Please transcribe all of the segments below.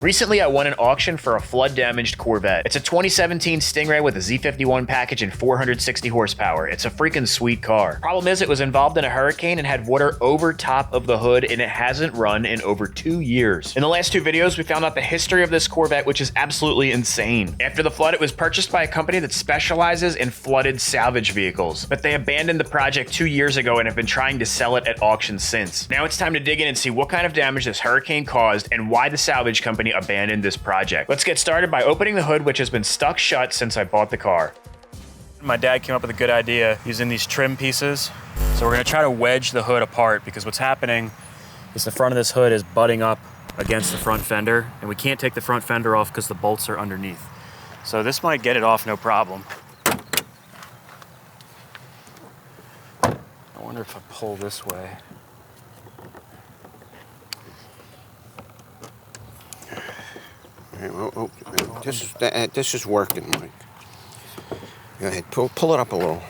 Recently, I won an auction for a flood-damaged Corvette. It's a 2017 Stingray with a Z51 package and 460 horsepower. It's a freaking sweet car. Problem is, it was involved in a hurricane and had water over top of the hood, and it hasn't run in over 2 years. In the last 2 videos, we found out the history of this Corvette, which is absolutely insane. After the flood, it was purchased by a company that specializes in flooded salvage vehicles, but they abandoned the project 2 years ago and have been trying to sell it at auction since. Now it's time to dig in and see what kind of damage this hurricane caused and why the salvage company abandoned this project. Let's get started by opening the hood, which has been stuck shut since I bought the car. My dad came up with a good idea using these trim pieces. So we're gonna try to wedge the hood apart, because what's happening is the front of this hood is butting up against the front fender, and we can't take the front fender off because the bolts are underneath. So this might get it off no problem. I wonder if I pull this way. This is working, Mike. Go ahead, pull it up a little.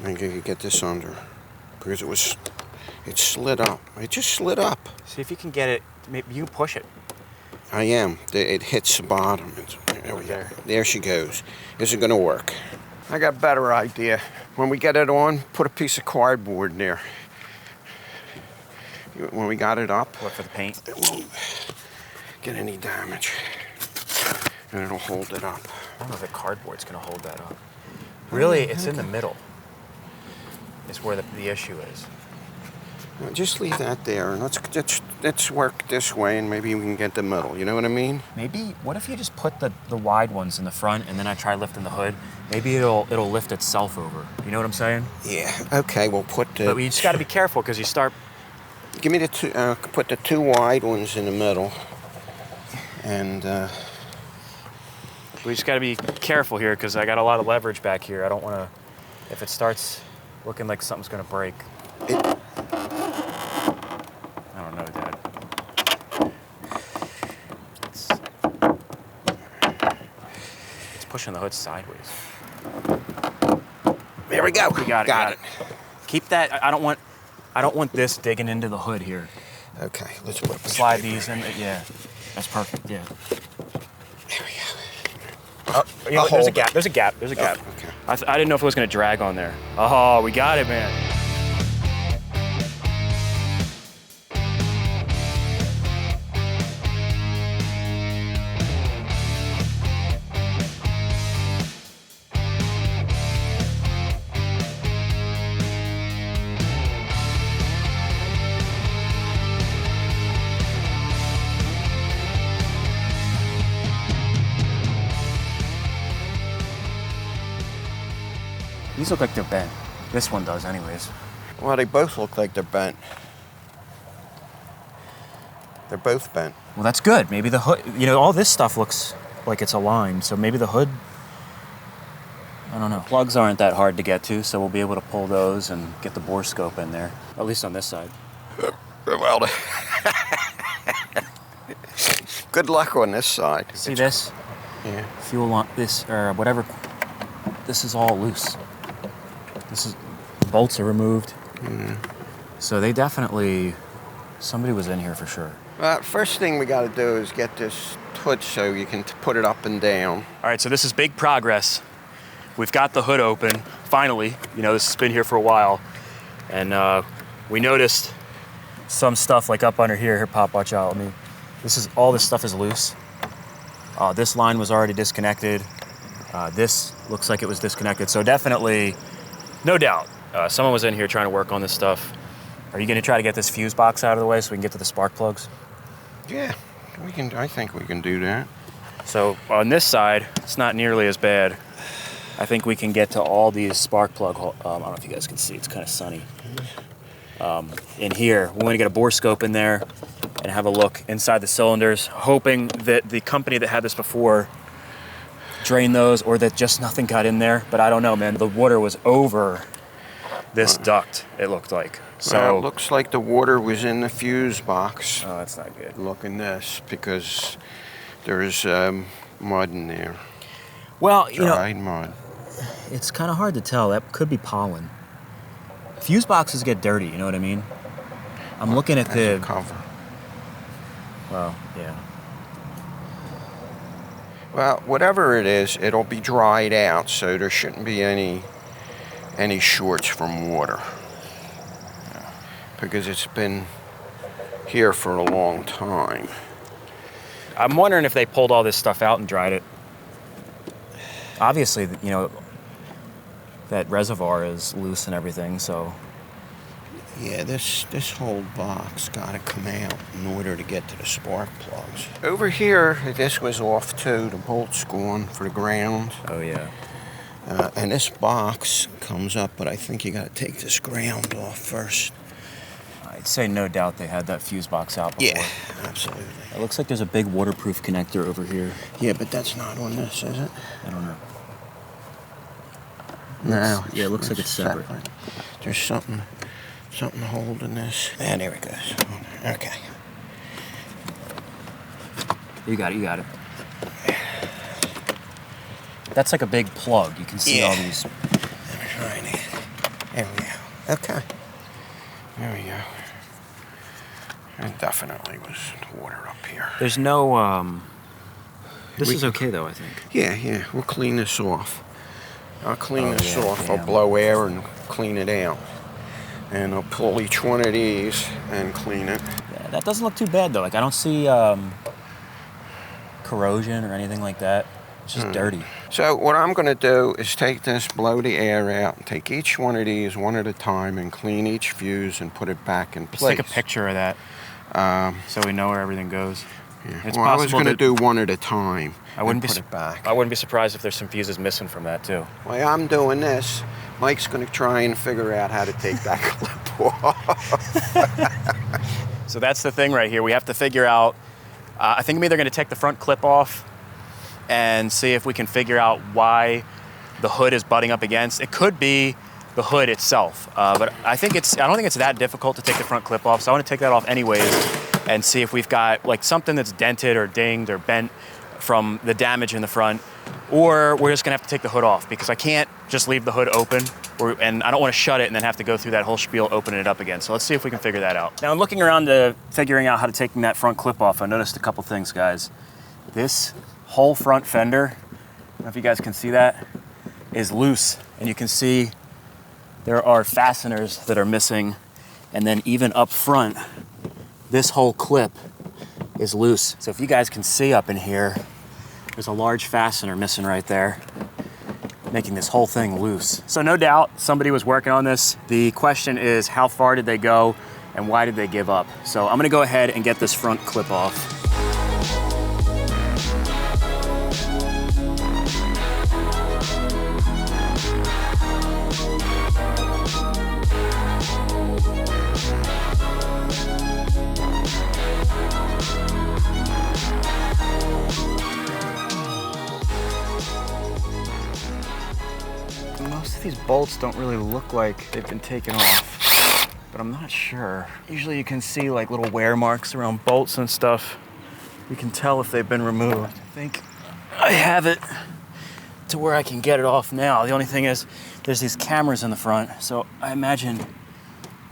I can get this under, because it slid up. It just slid up. See if you can get it. Maybe you can push it. I am. It hits the bottom. There we go. There she goes. Is it going to work? I got a better idea. When we get it on, put a piece of cardboard in there. When we got it up, What, for the paint? It won't get any damage, and it'll hold it up. I don't know if the cardboard's gonna hold that up. Really, it's in the middle. Is where the issue is. Well, just leave that there, and let's work this way, and maybe we can get the middle. You know what I mean? Maybe, what if you just put the wide ones in the front, and then I try lifting the hood? Maybe it'll lift itself over. You know what I'm saying? Yeah. Okay. We'll put the. But you just got to be careful, because you start. Give me the two. Put the 2 wide ones in the middle, and. We just got to be careful here, because I got a lot of leverage back here. I don't want to. If it starts looking like something's gonna break. I don't know, Dad. It's pushing the hood sideways. There we go. We got it. Keep that. I don't want this digging into the hood here. Okay, let's put Slide these in. Yeah, that's perfect. Yeah. There we go. There's a gap. There's a gap. Oh, okay. I didn't know if it was gonna drag on there. Oh, we got it, man. These look like they're bent. This one does anyways. Well, they both look like they're bent. They're both bent. Well, that's good. Maybe the hood, all this stuff looks like it's aligned, so maybe the hood, I don't know. Plugs aren't that hard to get to, so we'll be able to pull those and get the bore scope in there, at least on this side. Well, good luck on this side. See this? Yeah. Fuel on this, or whatever, this is all loose. Bolts are removed. So they definitely, somebody was in here for sure. First thing we got to do is get this hood so you can put it up and down. All right, so this is big progress. We've got the hood open, finally. This has been here for a while. And we noticed some stuff like up under here. Here, Pop, watch out. All this stuff is loose. This line was already disconnected. This looks like it was disconnected. So definitely, no doubt, someone was in here trying to work on this stuff. Are you gonna try to get this fuse box out of the way so we can get to the spark plugs? Yeah, I think we can do that. So on this side, it's not nearly as bad. I think we can get to all these spark plug, I don't know if you guys can see, it's kind of sunny. In here, we want to get a bore scope in there and have a look inside the cylinders, hoping that the company that had this before drained those, or that just nothing got in there. But I don't know, man. The water was over this duct, it looked like. So it looks like the water was in the fuse box. Oh, that's not good. Look in this, because there's mud in there. Well, Dried mud. It's kind of hard to tell. That could be pollen. Fuse boxes get dirty, you know what I mean? I'm looking at the cover. Well, yeah. Well, whatever it is, it'll be dried out, so there shouldn't be any shorts from water. Because it's been here for a long time. I'm wondering if they pulled all this stuff out and dried it. Obviously, you know, that reservoir is loose and everything, so. Yeah, this whole box got to come out in order to get to the spark plugs. Over here, this was off too. The bolt's gone for the ground. Oh, yeah. And this box comes up, but I think you got to take this ground off first. I'd say no doubt they had that fuse box out before. Yeah, absolutely. It looks like there's a big waterproof connector over here. Yeah, but that's not on this, is it? I don't know. No. Yeah, it looks like it's separate. There's something holding this. And there it goes. Okay. You got it. That's like a big plug. You can see all these. There we go. Okay. There we go. There definitely was water up here. There's no, this is okay though, I think. Yeah. We'll clean this off. I'll clean this off. Yeah. I'll blow air and clean it out. And I'll pull each one of these and clean it. Yeah, that doesn't look too bad though. Like I don't see corrosion or anything like that. It's just dirty. So what I'm going to do is take this, blow the air out, and take each one of these one at a time and clean each fuse and put it back in place. Let's take a picture of that so we know where everything goes. Yeah. It's well, I was possible going to do one at a time. I wouldn't put it back. I wouldn't be surprised if there's some fuses missing from that too. While I'm doing this, Mike's going to try and figure out how to take that clip off. So that's the thing right here. We have to figure out, I think I'm either going to take the front clip off and see if we can figure out why the hood is butting up against. It could be the hood itself, but I don't think it's that difficult to take the front clip off, so I want to take that off anyways and see if we've got like something that's dented or dinged or bent from the damage in the front, or we're just gonna have to take the hood off because I can't just leave the hood open, and I don't want to shut it and then have to go through that whole spiel opening it up again. So let's see if we can figure that out. Now, looking around to figuring out how to take that front clip off, I noticed a couple things, guys. This whole front fender, I don't know if you guys can see that, is loose. And you can see there are fasteners that are missing. And then even up front, this whole clip is loose. So if you guys can see up in here, there's a large fastener missing right there, making this whole thing loose. So no doubt somebody was working on this. The question is, how far did they go and why did they give up? So I'm gonna go ahead and get this front clip off. Most of these bolts don't really look like they've been taken off, but I'm not sure. Usually you can see like little wear marks around bolts and stuff. You can tell if they've been removed. I think I have it to where I can get it off now. The only thing is there's these cameras in the front, so I imagine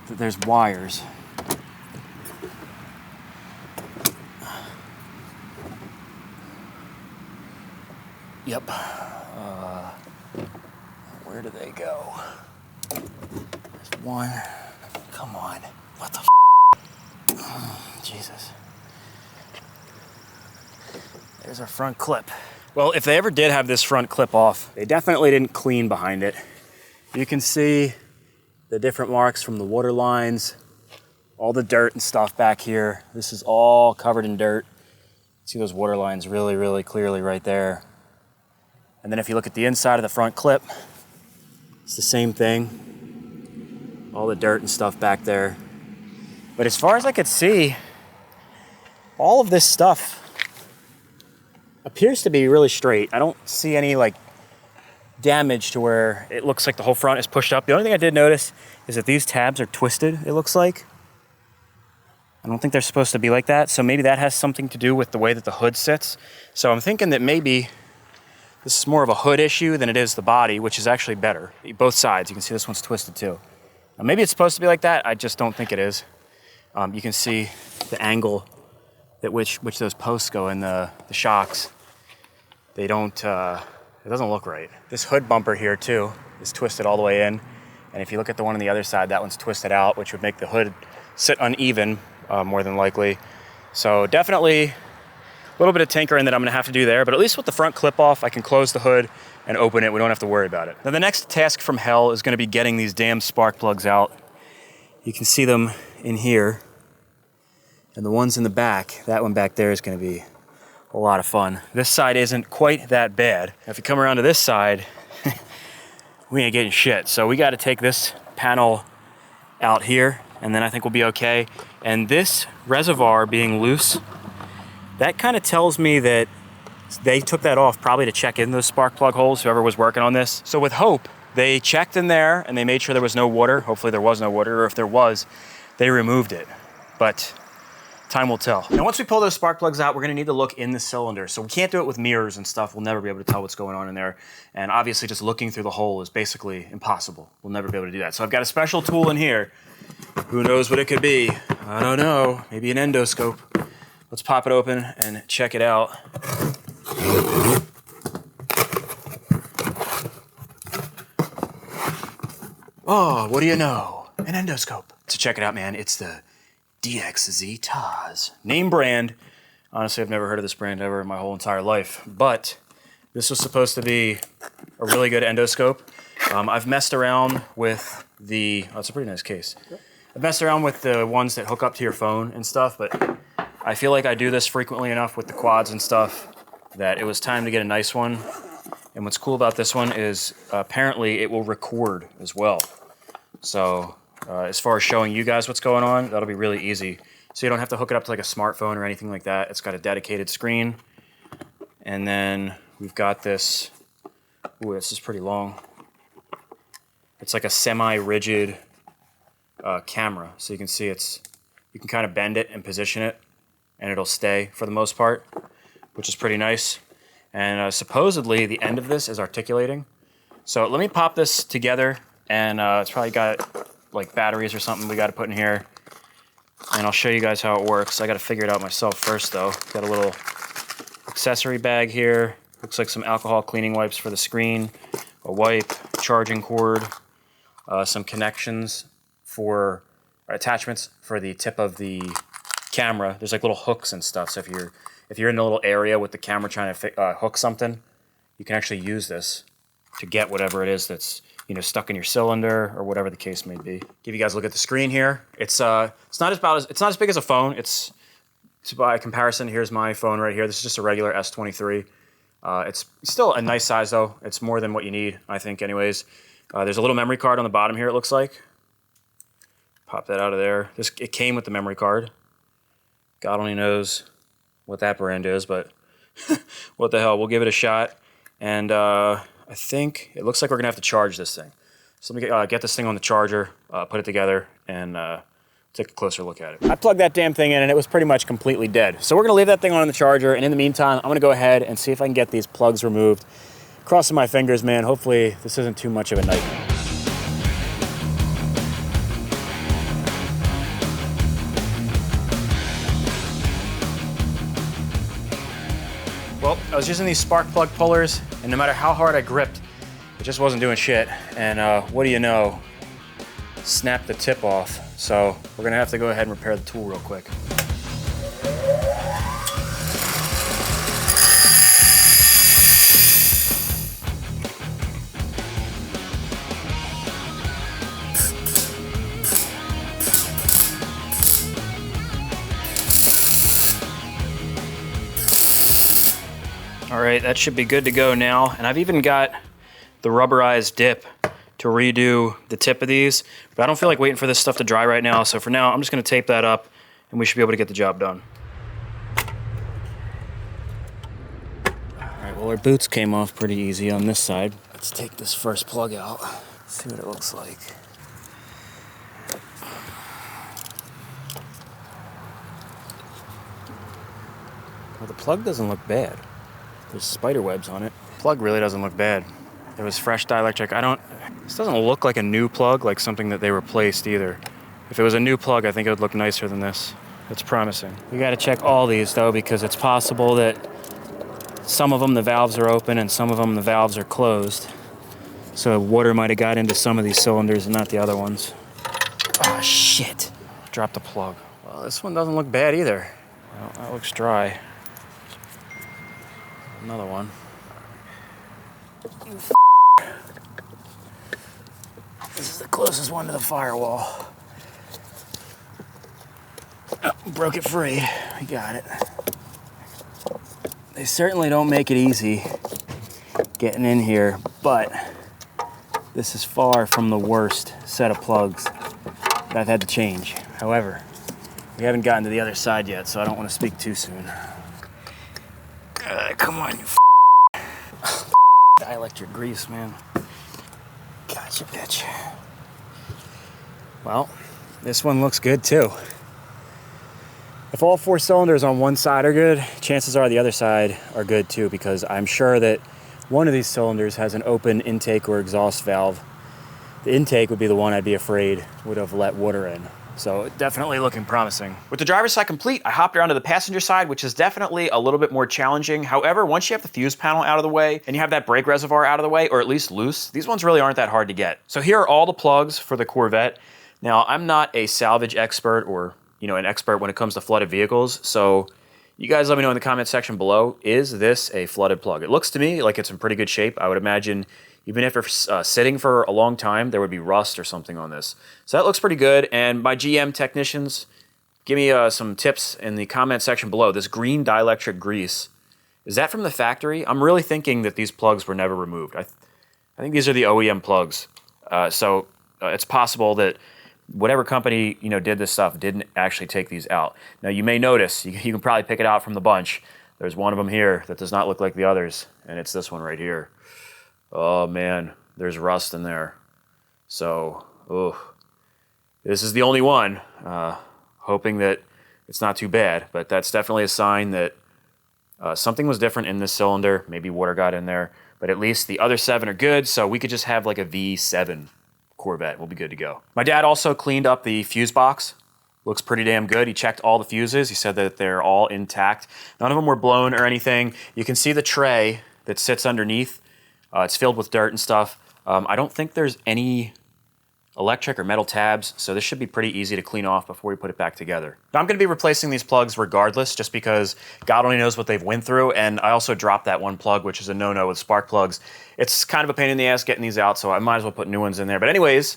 that there's wires. Yep. Where do they go? There's one. Come on. What the f? Jesus. There's our front clip. Well, if they ever did have this front clip off, they definitely didn't clean behind it. You can see the different marks from the water lines, all the dirt and stuff back here. This is all covered in dirt. See those water lines really, really clearly right there. And then if you look at the inside of the front clip, it's the same thing. All the dirt and stuff back there. But as far as I could see, all of this stuff appears to be really straight. I don't see any like damage to where it looks like the whole front is pushed up. The only thing I did notice is that these tabs are twisted, it looks like. I don't think they're supposed to be like that. So maybe that has something to do with the way that the hood sits. So I'm thinking that maybe this is more of a hood issue than it is the body, which is actually better. Both sides, you can see this one's twisted too. Now, maybe it's supposed to be like that. I just don't think it is. You can see the angle at which those posts go in the shocks. they don't, it doesn't look right. This hood bumper here too is twisted all the way in. And if you look at the one on the other side, that one's twisted out, which would make the hood sit uneven, more than likely. So definitely a little bit of tinkering that I'm gonna have to do there, but at least with the front clip off, I can close the hood and open it. We don't have to worry about it. Now the next task from hell is gonna be getting these damn spark plugs out. You can see them in here. And the ones in the back, that one back there is gonna be a lot of fun. This side isn't quite that bad. If you come around to this side, we ain't getting shit. So we gotta take this panel out here, and then I think we'll be okay. And this reservoir being loose, that kind of tells me that they took that off probably to check in those spark plug holes, whoever was working on this. So with hope, they checked in there and they made sure there was no water. Hopefully there was no water, or if there was, they removed it. But time will tell. Now, once we pull those spark plugs out, we're gonna need to look in the cylinder. So we can't do it with mirrors and stuff. We'll never be able to tell what's going on in there. And obviously just looking through the hole is basically impossible. We'll never be able to do that. So I've got a special tool in here. Who knows what it could be? I don't know, maybe an endoscope. Let's pop it open and check it out. Oh, what do you know? An endoscope. So check it out, man. It's the DXZ-TAZ. Name brand. Honestly, I've never heard of this brand ever in my whole entire life, but this was supposed to be a really good endoscope. I've messed around with the, oh, it's a pretty nice case. I've messed around with the ones that hook up to your phone and stuff, but I feel like I do this frequently enough with the quads and stuff that it was time to get a nice one. And what's cool about this one is apparently it will record as well. So as far as showing you guys what's going on, that'll be really easy. So you don't have to hook it up to like a smartphone or anything like that. It's got a dedicated screen. And then we've got this, ooh, this is pretty long. It's like a semi-rigid camera. So you can see you can kind of bend it and position it and it'll stay for the most part, which is pretty nice. And supposedly the end of this is articulating. So let me pop this together, and it's probably got like batteries or something we got to put in here. And I'll show you guys how it works. I got to figure it out myself first though. Got a little accessory bag here. Looks like some alcohol cleaning wipes for the screen, a wipe, charging cord, some connections for attachments for the tip of the camera. There's like little hooks and stuff. So if you're in a little area with the camera trying to hook something, you can actually use this to get whatever it is that's, you know, stuck in your cylinder or whatever the case may be. Give you guys a look at the screen here. It's not as big as a phone. It's by comparison. Here's my phone right here. This is just a regular S23. It's still a nice size though. It's more than what you need, I think, anyways. There's a little memory card on the bottom here. It looks like. Pop that out of there. It came with the memory card. God only knows what that brand is, but what the hell, we'll give it a shot. And I think it looks like we're gonna have to charge this thing. So let me get this thing on the charger, put it together, and take a closer look at it. I plugged that damn thing in and it was pretty much completely dead. So we're gonna leave that thing on the charger, and in the meantime, I'm gonna go ahead and see if I can get these plugs removed. Crossing my fingers, man. Hopefully this isn't too much of a nightmare. Well, I was using these spark plug pullers, and no matter how hard I gripped, it just wasn't doing shit. And what do you know? Snapped the tip off. So we're gonna have to go ahead and repair the tool real quick. All right, that should be good to go now. And I've even got the rubberized dip to redo the tip of these, but I don't feel like waiting for this stuff to dry right now. So for now, I'm just gonna tape that up and we should be able to get the job done. All right, well, our boots came off pretty easy on this side. Let's take this first plug out, see what it looks like. Well, the plug doesn't look bad. There's spider webs on it. Plug really doesn't look bad. It was fresh dielectric. This doesn't look like a new plug, like something that they replaced either. If it was a new plug, I think it would look nicer than this. It's promising. We gotta check all these though, because it's possible that some of them the valves are open and some of them the valves are closed. So water might have got into some of these cylinders and not the other ones. Ah, shit. Dropped the plug. Well, this one doesn't look bad either. Well, that looks dry. Another one. This is the closest one to the firewall. Oh, broke it free. We got it. They certainly don't make it easy getting in here, but this is far from the worst set of plugs that I've had to change. However, we haven't gotten to the other side yet, so I don't want to speak too soon. Come on, you dielectric grease, man. Gotcha, bitch. Well, this one looks good too. If all 4 cylinders on one side are good, chances are the other side are good too, because I'm sure that one of these cylinders has an open intake or exhaust valve. The intake would be the one I'd be afraid would have let water in. So definitely looking promising. With the driver's side complete, I hopped around to the passenger side, which is definitely a little bit more challenging. However, once you have the fuse panel out of the way and you have that brake reservoir out of the way, or at least loose, these ones really aren't that hard to get. So here are all the plugs for the Corvette. Now, I'm not a salvage expert or, you know, an expert when it comes to flooded vehicles. So you guys let me know in the comment section below, is this a flooded plug? It looks to me like it's in pretty good shape. I would imagine even if it's sitting for a long time, there would be rust or something on this. So that looks pretty good. And my GM technicians, give me some tips in the comment section below. This green dielectric grease, is that from the factory? I'm really thinking that these plugs were never removed. I think these are the OEM plugs. So it's possible that whatever company, you know, did this stuff didn't actually take these out. Now you may notice, you can probably pick it out from the bunch. There's one of them here that does not look like the others, and it's this one right here. Oh man, there's rust in there. So, this is the only one. Hoping that it's not too bad, but that's definitely a sign that something was different in this cylinder. Maybe water got in there, but at least the other 7 are good, so we could just have like a V7 Corvette. We'll be good to go. My dad also cleaned up the fuse box. Looks pretty damn good. He checked all the fuses. He said that they're all intact. None of them were blown or anything. You can see the tray that sits underneath. It's filled with dirt and stuff. I don't think there's any electric or metal tabs, so this should be pretty easy to clean off before we put it back together. Now I'm going to be replacing these plugs regardless, just because God only knows what they've went through, and I also dropped that one plug, which is a no-no with spark plugs. It's kind of a pain in the ass getting these out, so I might as well put new ones in there. But anyways,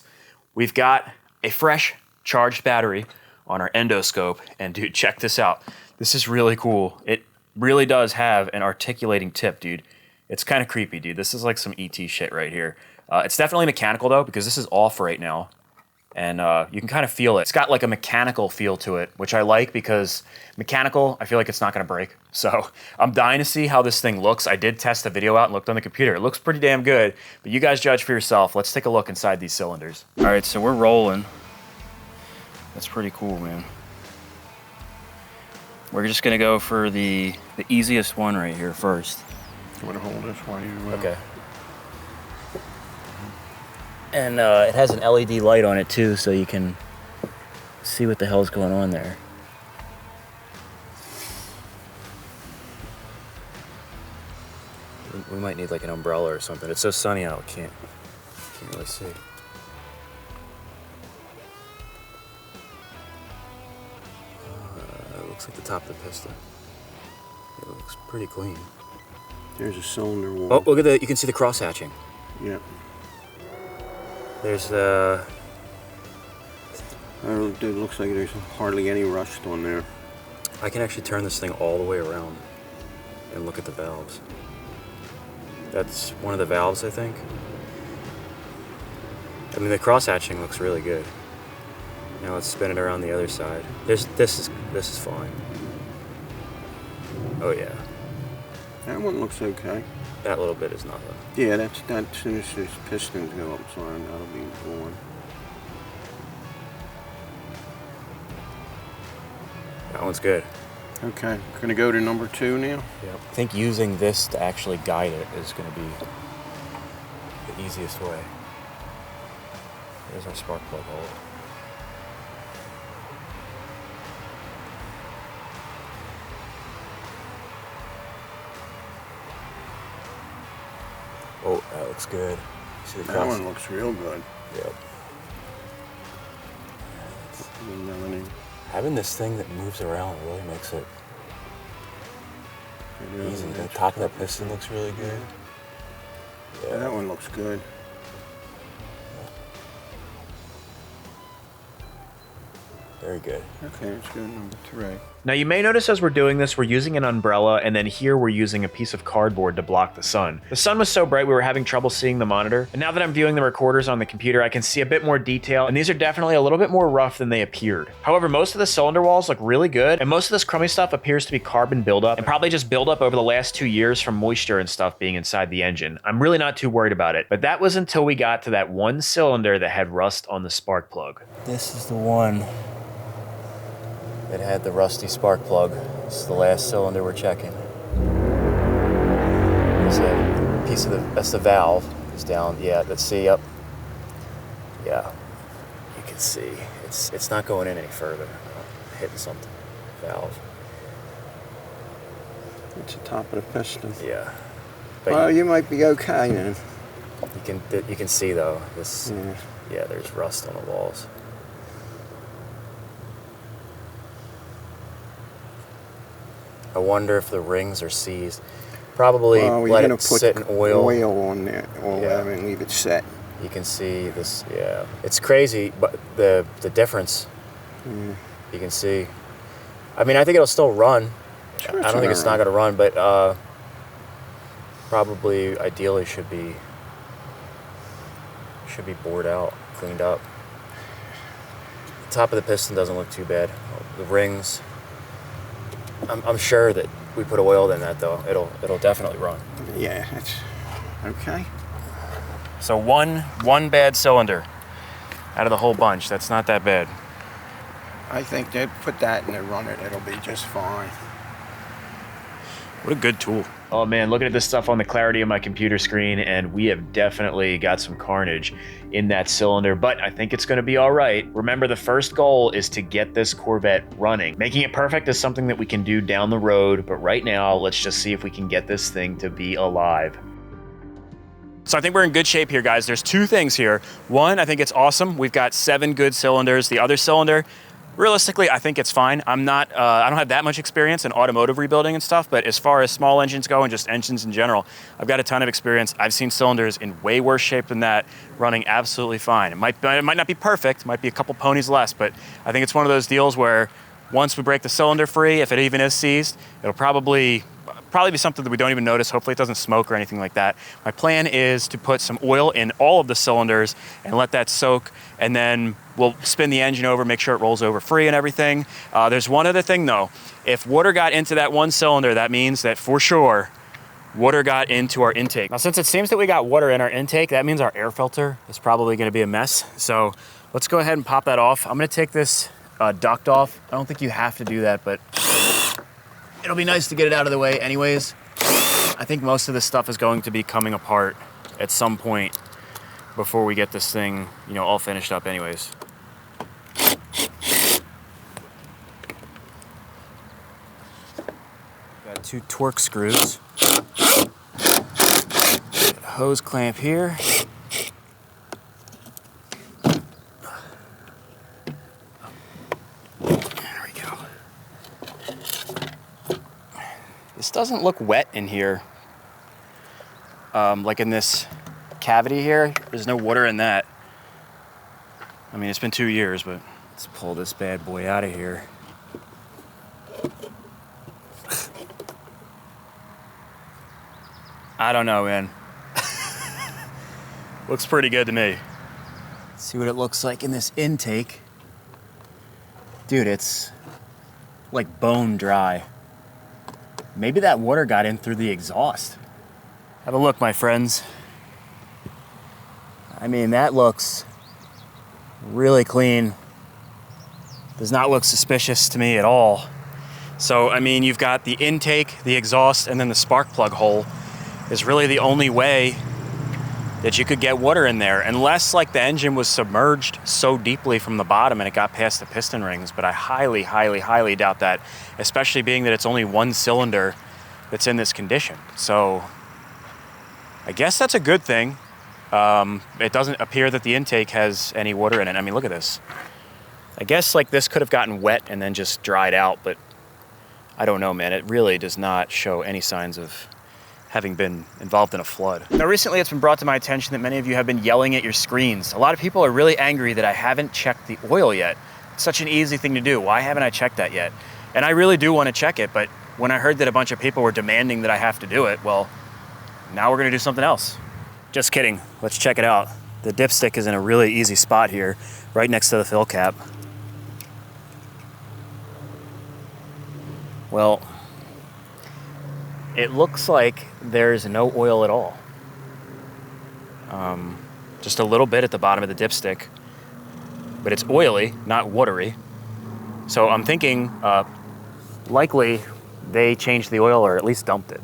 we've got a fresh charged battery on our endoscope, and dude, check this out. This is really cool. It really does have an articulating tip, dude. It's kind of creepy, dude. This is like some ET shit right here. It's definitely mechanical though, because this is off right now, and you can kind of feel it. It's got like a mechanical feel to it, which I like, because mechanical, I feel like it's not gonna break. So I'm dying to see how this thing looks. I did test the video out and looked on the computer. It looks pretty damn good, but you guys judge for yourself. Let's take a look inside these cylinders. All right, so we're rolling. That's pretty cool, man. We're just gonna go for the easiest one right here first. You want to hold this while you... Okay. And it has an LED light on it too, so you can see what the hell's going on there. We might need like an umbrella or something. It's so sunny out, can't really see. It looks like the top of the piston. It looks pretty clean. There's a cylinder wall. Oh, look at the, you can see the cross hatching. Yeah. There's it looks like there's hardly any rust on there. I can actually turn this thing all the way around and look at the valves. That's one of the valves, I think. I mean, the cross hatching looks really good. Now let's spin it around the other side. This is fine. Oh yeah. That one looks okay. That little bit is not though. Yeah, that's as soon as his pistons go up, so that'll be going. That one's good. Okay, gonna go to number 2 now. Yep. I think using this to actually guide it is going to be the easiest way. There's our spark plug hole. Oh, that looks good. See the That cross? one looks real good. Yep. Melanie. Having this thing that moves around really makes it easy. The That's- top of that piston looks really good. Yeah. That one looks good. Very good. Okay, it's good. Number 3. Now you may notice as we're doing this, we're using an umbrella, and then here we're using a piece of cardboard to block the sun. The sun was so bright we were having trouble seeing the monitor, and now that I'm viewing the recorders on the computer, I can see a bit more detail, and these are definitely a little bit more rough than they appeared. However, most of the cylinder walls look really good, and most of this crummy stuff appears to be carbon buildup, and probably just buildup over the last 2 years from moisture and stuff being inside the engine. I'm really not too worried about it, but that was until we got to that one cylinder that had rust on the spark plug. This is the one that had the rusty spark plug. This is the last cylinder we're checking. There's a piece of that's the valve is down. Yeah, let's see, up. Yeah, you can see it's not going in any further. Hitting something, valve. It's the top of the piston. Yeah. But Well, you might be okay then. you can see though, this, Yeah. yeah, there's rust on the walls. I wonder if the rings are seized. Probably Well, we're let gonna it put sit in oil. on there or Yeah. whatever and leave it set. You can see this, yeah. It's crazy, but the difference, you can see. I mean, I think it'll still run. Sure, I don't think it's not alright. going to run, but probably ideally should be bored out, cleaned up. The top of the piston doesn't look too bad. The rings, I'm sure that we put oil in that though. It'll definitely run. Yeah, that's okay. So one bad cylinder out of the whole bunch. That's not that bad. I think they'd put that in there, run it. It'll be just fine. What a good tool. Oh man, looking at this stuff on the clarity of my computer screen, and we have definitely got some carnage in that cylinder, but I think it's gonna be all right. Remember, the first goal is to get this Corvette running. Making it perfect is something that we can do down the road, but right now, let's just see if we can get this thing to be alive. So I think we're in good shape here, guys. There's two things here. One, I think it's awesome. We've got 7 good cylinders. The other cylinder, realistically, I think it's fine. I don't have that much experience in automotive rebuilding and stuff, but as far as small engines go and just engines in general, I've got a ton of experience. I've seen cylinders in way worse shape than that running absolutely fine. It might not be perfect, it might be a couple ponies less, but I think it's one of those deals where once we break the cylinder free, if it even is seized, it'll probably be something that we don't even notice. Hopefully it doesn't smoke or anything like that. My plan is to put some oil in all of the cylinders and let that soak, and then we'll spin the engine over, make sure it rolls over free and everything. There's one other thing though. If water got into that one cylinder, that means that for sure water got into our intake. Now, since it seems that we got water in our intake, that means our air filter is probably gonna be a mess. So let's go ahead and pop that off. I'm gonna take this duct off. I don't think you have to do that, but it'll be nice to get it out of the way anyways. I think most of this stuff is going to be coming apart at some point before we get this thing, all finished up anyways. Got 2 Torx screws. Hose clamp here. There we go. This doesn't look wet in here. Like in this cavity here, there's no water in that. I mean, it's been 2 years, but let's pull this bad boy out of here. I don't know, man. Looks pretty good to me. Let's see what it looks like in this intake. Dude, it's like bone dry. Maybe that water got in through the exhaust. Have a look, my friends. I mean, that looks really clean. Does not look suspicious to me at all. So, I mean, you've got the intake, the exhaust, and then the spark plug hole is really the only way that you could get water in there, unless like the engine was submerged so deeply from the bottom and it got past the piston rings. But I highly, highly, highly doubt that, especially being that it's only one cylinder that's in this condition. So I guess that's a good thing. It doesn't appear that the intake has any water in it. I mean, look at this. I guess like this could have gotten wet and then just dried out, but I don't know, man. It really does not show any signs of having been involved in a flood. Now, recently it's been brought to my attention that many of you have been yelling at your screens. A lot of people are really angry that I haven't checked the oil yet. It's such an easy thing to do. Why haven't I checked that yet? And I really do want to check it, but when I heard that a bunch of people were demanding that I have to do it, well, now we're gonna do something else. Just kidding, let's check it out. The dipstick is in a really easy spot here, right next to the fill cap. Well, it looks like there's no oil at all. Just a little bit at the bottom of the dipstick, but it's oily, not watery. So I'm thinking likely they changed the oil or at least dumped it.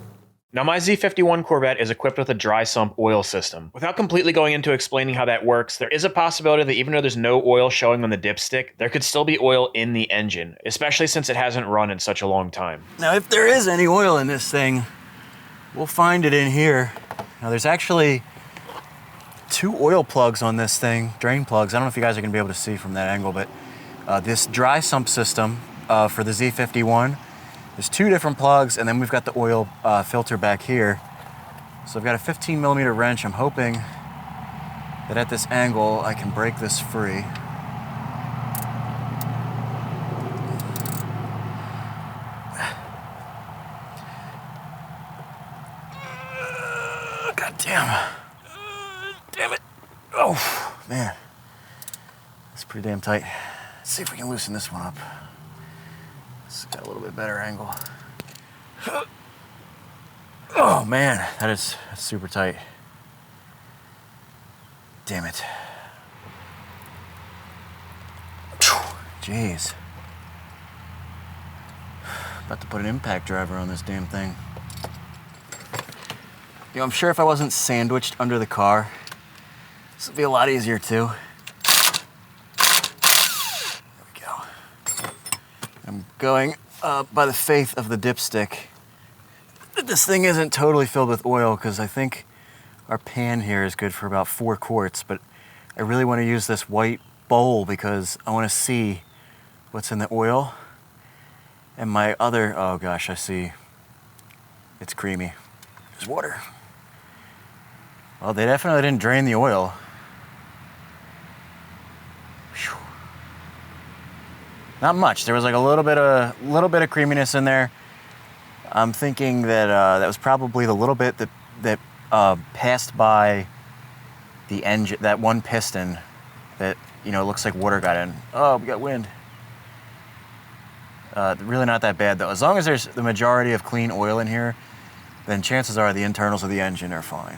Now, my Z51 Corvette is equipped with a dry sump oil system. Without completely going into explaining how that works, there is a possibility that even though there's no oil showing on the dipstick, there could still be oil in the engine, especially since it hasn't run in such a long time. Now, if there is any oil in this thing, we'll find it in here. Now, there's actually 2 oil plugs on this thing, drain plugs. I don't know if you guys are gonna be able to see from that angle, but this dry sump system for the Z51, there's 2 different plugs, and then we've got the oil filter back here. So I've got a 15mm wrench. I'm hoping that at this angle, I can break this free. God damn. Damn it. Oh, man. That's pretty damn tight. Let's see if we can loosen this one up. It's got a little bit better angle. Oh man, that's super tight. Damn it. Jeez. About to put an impact driver on this damn thing. You know, I'm sure if I wasn't sandwiched under the car, this would be a lot easier too. I'm going by the faith of the dipstick that this thing isn't totally filled with oil, because I think our pan here is good for about 4 quarts, but I really want to use this white bowl because I want to see what's in the oil. And my other, oh gosh, I see it's creamy. There's water. Well, they definitely didn't drain the oil. Whew. Not much. There was like a little bit of creaminess in there. I'm thinking that that was probably the little bit that passed by the engine, that one piston that, you know, looks like water got in. Oh, we got wind. Really not that bad though. As long as there's the majority of clean oil in here, then chances are the internals of the engine are fine.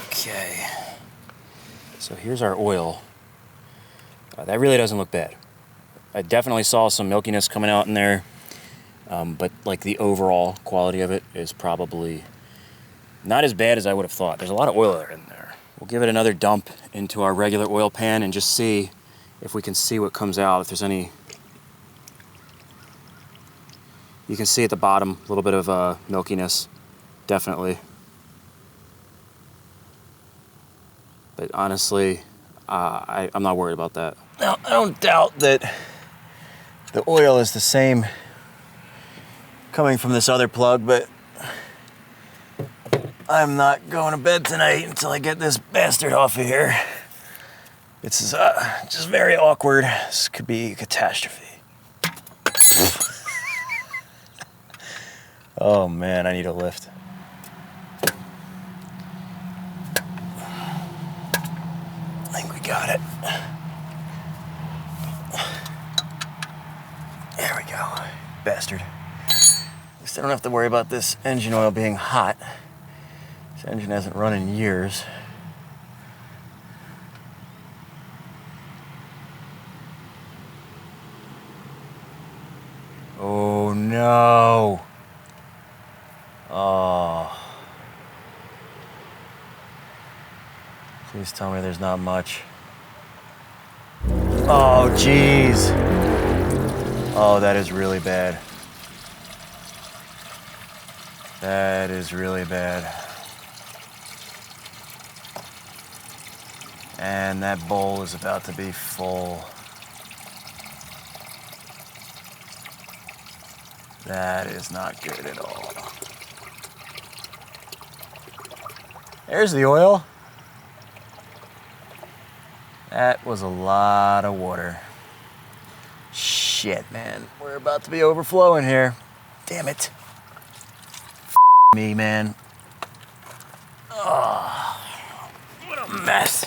Okay. So here's our oil. That really doesn't look bad. I definitely saw some milkiness coming out in there, but like the overall quality of it is probably not as bad as I would have thought. There's a lot of oil in there. We'll give it another dump into our regular oil pan and just see if we can see what comes out, if there's any. You can see at the bottom a little bit of milkiness, definitely. But honestly, I'm not worried about that. Now, I don't doubt that the oil is the same coming from this other plug, but I'm not going to bed tonight until I get this bastard off of here. It's just very awkward. This could be a catastrophe. Oh man, I need a lift. I think we got it. There we go. Bastard. At least I don't have to worry about this engine oil being hot. This engine hasn't run in years. Oh no. Oh. Please tell me there's not much. Oh, jeez. Oh, that is really bad. That is really bad. And that bowl is about to be full. That is not good at all. There's the oil. That was a lot of water. Shit, man. We're about to be overflowing here. Damn it. Me, man. Oh, what a mess.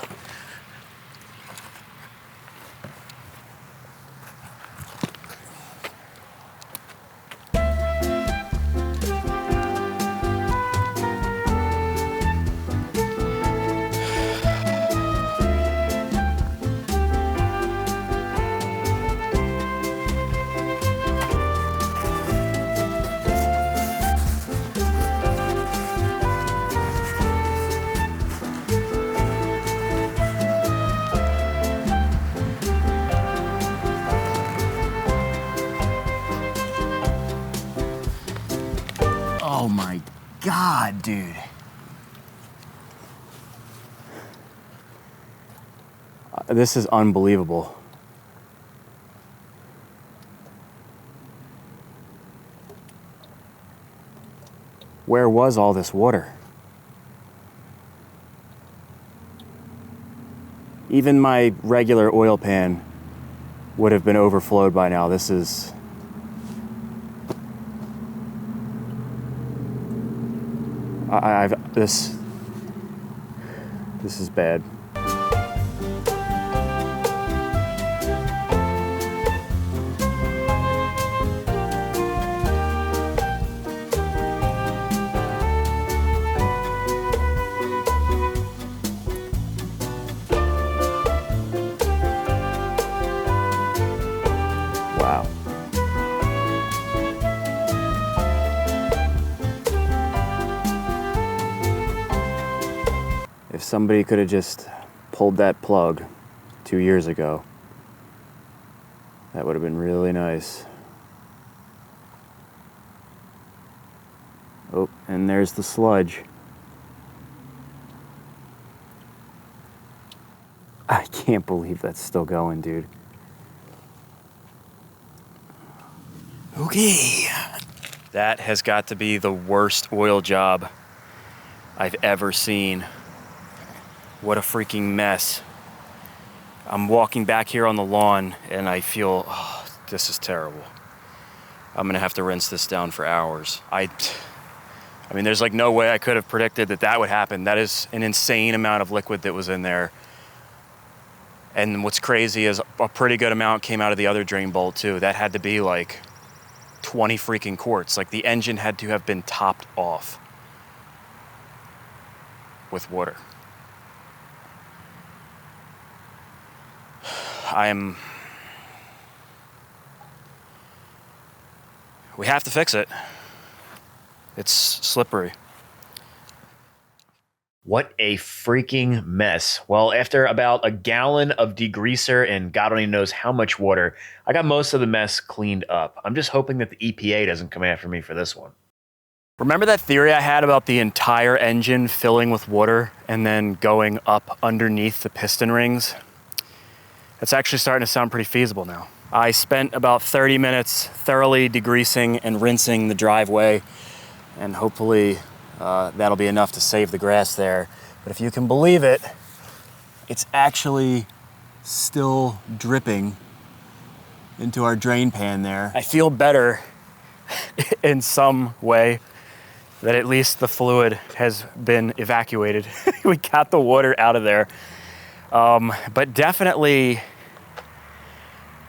Oh my God, dude. This is unbelievable. Where was all this water? Even my regular oil pan would have been overflowed by now. This is... This is bad. Wow. If somebody could have just pulled that plug 2 years ago, that would have been really nice. Oh, and there's the sludge. I can't believe that's still going, dude. Okay. That has got to be the worst oil job I've ever seen. What a freaking mess. I'm walking back here on the lawn and I feel, oh, this is terrible. I'm gonna have to rinse this down for hours. I mean, there's like no way I could have predicted that that would happen. That is an insane amount of liquid that was in there. And what's crazy is a pretty good amount came out of the other drain bolt too. That had to be like 20 freaking quarts. Like the engine had to have been topped off with water. We have to fix it. It's slippery. What a freaking mess. Well, after about a gallon of degreaser and God only knows how much water, I got most of the mess cleaned up. I'm just hoping that the EPA doesn't come after me for this one. Remember that theory I had about the entire engine filling with water and then going up underneath the piston rings? That's actually starting to sound pretty feasible now. I spent about 30 minutes thoroughly degreasing and rinsing the driveway, and hopefully that'll be enough to save the grass there. But if you can believe it, it's actually still dripping into our drain pan there. I feel better in some way that at least the fluid has been evacuated. We got the water out of there. But definitely,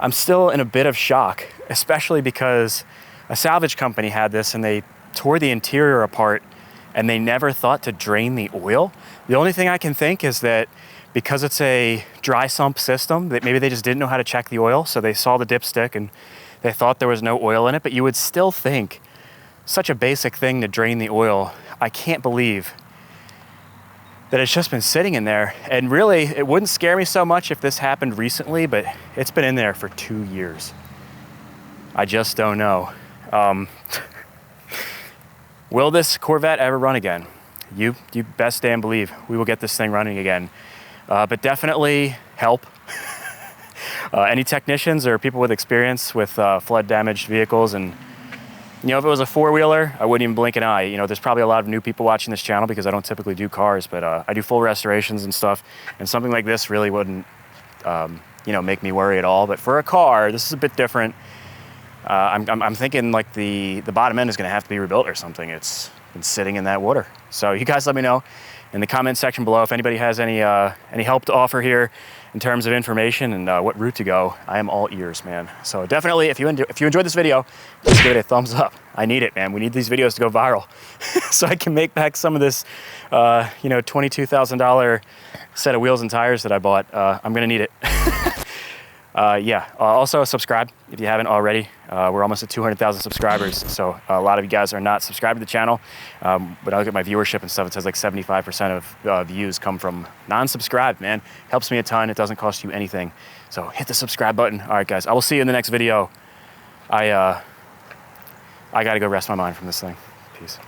I'm still in a bit of shock, especially because a salvage company had this and they tore the interior apart and they never thought to drain the oil. The only thing I can think is that because it's a dry sump system, that maybe they just didn't know how to check the oil, so they saw the dipstick and they thought there was no oil in it, but you would still think such a basic thing to drain the oil. I can't believe that it's just been sitting in there. And really, it wouldn't scare me so much if this happened recently, but it's been in there for 2 years. I just don't know. Will this Corvette ever run again? You best damn believe we will get this thing running again. but definitely help. Any technicians or people with experience with flood damaged vehicles, and you know, if it was a four-wheeler, I wouldn't even blink an eye. You know, there's probably a lot of new people watching this channel because I don't typically do cars, but I do full restorations and stuff, and something like this really wouldn't, you know, make me worry at all. But for a car, this is a bit different. I'm thinking like the bottom end is going to have to be rebuilt or something. It's been sitting in that water. So you guys let me know in the comment section below if anybody has any help to offer here in terms of information and what route to go. I am all ears, man. So definitely, if you enjoyed this video, just give it a thumbs up. I need it, man. We need these videos to go viral so I can make back some of this, you know, $22,000 set of wheels and tires that I bought. I'm gonna need it. Yeah, also subscribe if you haven't already. We're almost at 200,000 subscribers, so a lot of you guys are not subscribed to the channel. But I look at my viewership and stuff, it says like 75% of views come from non-subscribed, man. Helps me a ton, it doesn't cost you anything. So hit the subscribe button. All right, guys, I will see you in the next video. I gotta go rest my mind from this thing. Peace.